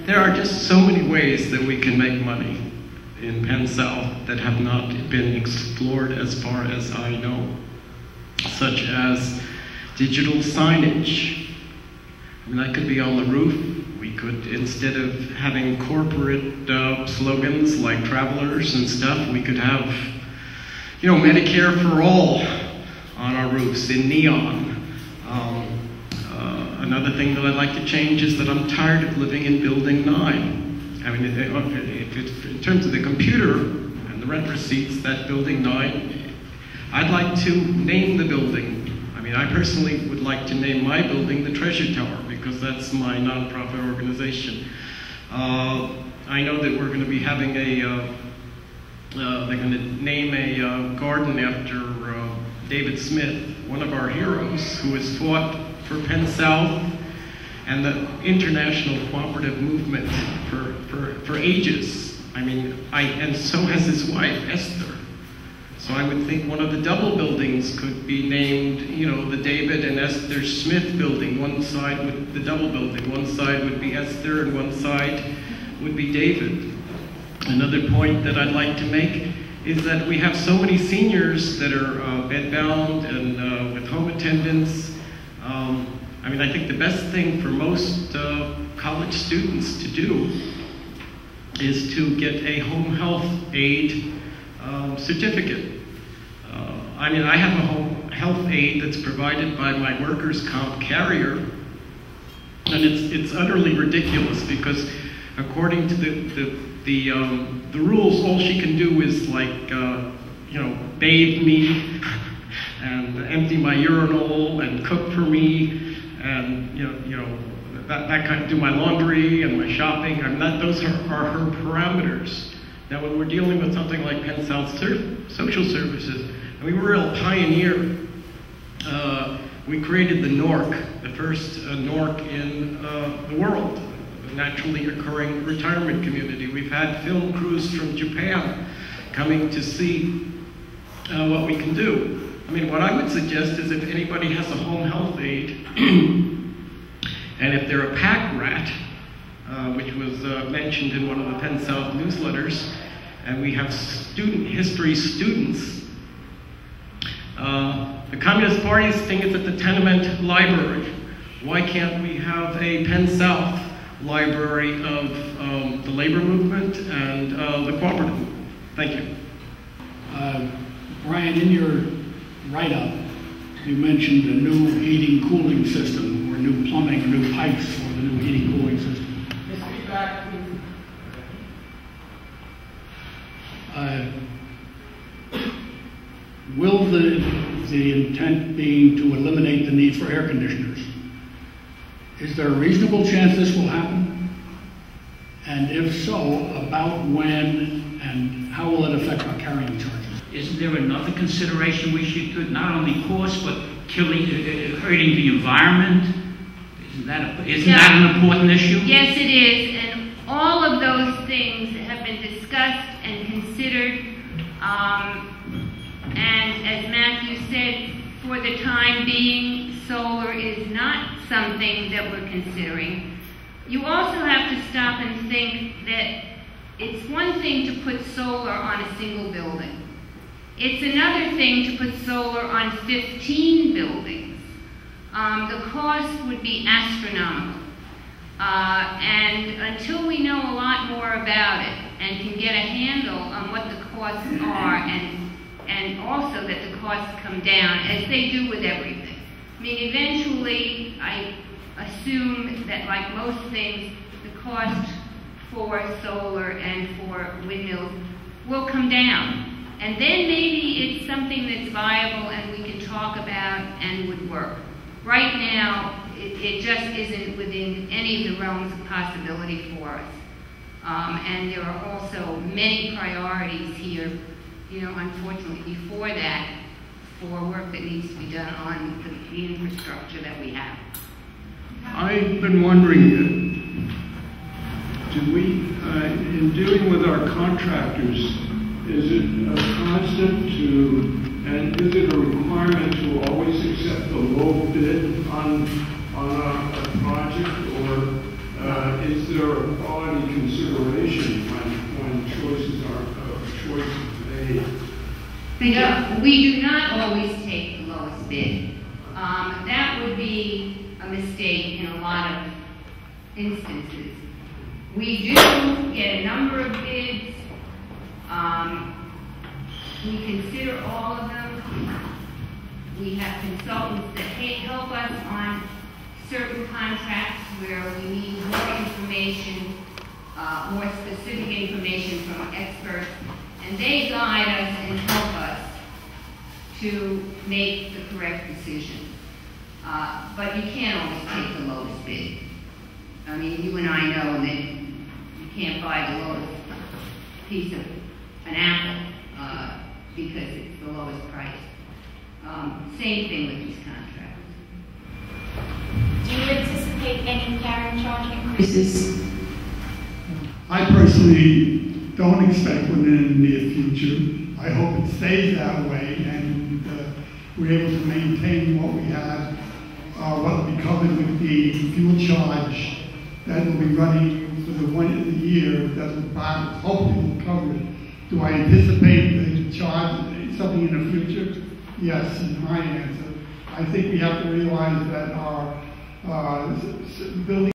there are just so many ways that we can make money in Penn South that have not been explored as far as I know, such as digital signage. I mean, that could be on the roof. We could, instead of having corporate slogans like Travelers and stuff, we could have, you know, Medicare for all on our roofs in neon. Another thing that I'd like to change is that I'm tired of living in Building 9. I mean, in terms of the computer and the rent receipts, that Building 9, I'd like to name the building. I mean, I personally would like to name my building the Treasure Tower, because that's my nonprofit organization. I know that we're going to be having a, they're going to name a garden after David Smith, one of our heroes who has fought for Penn South and the international cooperative movement for ages. I mean, and so has his wife, Esther. So I would think one of the double buildings could be named, you know, the David and Esther Smith building. One side would, the double building, one side would be Esther and one side would be David. Another point that I'd like to make is that we have so many seniors that are bedbound and with home attendants. I mean, I think the best thing for most college students to do is to get a home health aid certificate. I mean, I have a home health aid that's provided by my workers' comp carrier, and it's utterly ridiculous because according to the rules, all she can do is like, you know, bathe me and empty my urinal and cook for me and, you know, that kind of, do my laundry and my shopping. I mean, those are her parameters. Now, when we're dealing with something like Penn South Social Services, and we were a real pioneer. We created the NORC, the first NORC in the world, a naturally occurring retirement community. We've had film crews from Japan coming to see what we can do. I mean, what I would suggest is if anybody has a home health aid, and if they're a pack rat, which was mentioned in one of the Penn South newsletters, and we have student history students. The Communist Party's thing is at the tenement library. Why can't we have a Penn South library of the labor movement and the cooperative movement? Thank you. Brian, in your write-up, you mentioned a new heating cooling system, or new plumbing, or new pipes for the new heating cooling system. Feedback, please. Will the intent being to eliminate the need for air conditioners? Is there a reasonable chance this will happen? And if so, about when and how will it affect our carrying charges? Isn't there another consideration we should do? Not only cost, but hurting the environment? Isn't that an important issue? Yes, it is, and all of those things have been discussed and considered. And as Matthew said, for the time being, solar is not something that we're considering. You also have to stop and think that it's one thing to put solar on a single building. It's another thing to put solar on 15 buildings. The cost would be astronomical. And until we know a lot more about it and can get a handle on what the costs are, and also that the costs come down, as they do with everything. I mean, eventually, I assume that like most things, the cost for solar and for windmills will come down. And then maybe it's something that's viable and we can talk about and would work. Right now, it just isn't within any of the realms of possibility for us. And there are also many priorities here, you know, unfortunately, before that, for work that needs to be done on the infrastructure that we have. I've been wondering, do we, in dealing with our contractors, is it a constant and is it a requirement to always accept the low bid on a project, or Is there a quality consideration when choices made? No, we do not always take the lowest bid. That would be a mistake in a lot of instances. We do get a number of bids. We consider all of them. We have consultants that help us on certain contracts where we need more information, more specific information from experts, and they guide us and help us to make the correct decision. But you can't always take the lowest bid. I mean, you and I know that you can't buy the lowest piece of an apple because it's the lowest price. Same thing with these contracts. Do you anticipate any carrying charge increases? I personally don't expect one in the near future. I hope it stays that way and we're able to maintain what we have, what will be covered with the fuel charge that will be running for the year that will hopefully will cover it. Do I anticipate the charge something in the future? Yes, is my answer. I think we have to realize that our building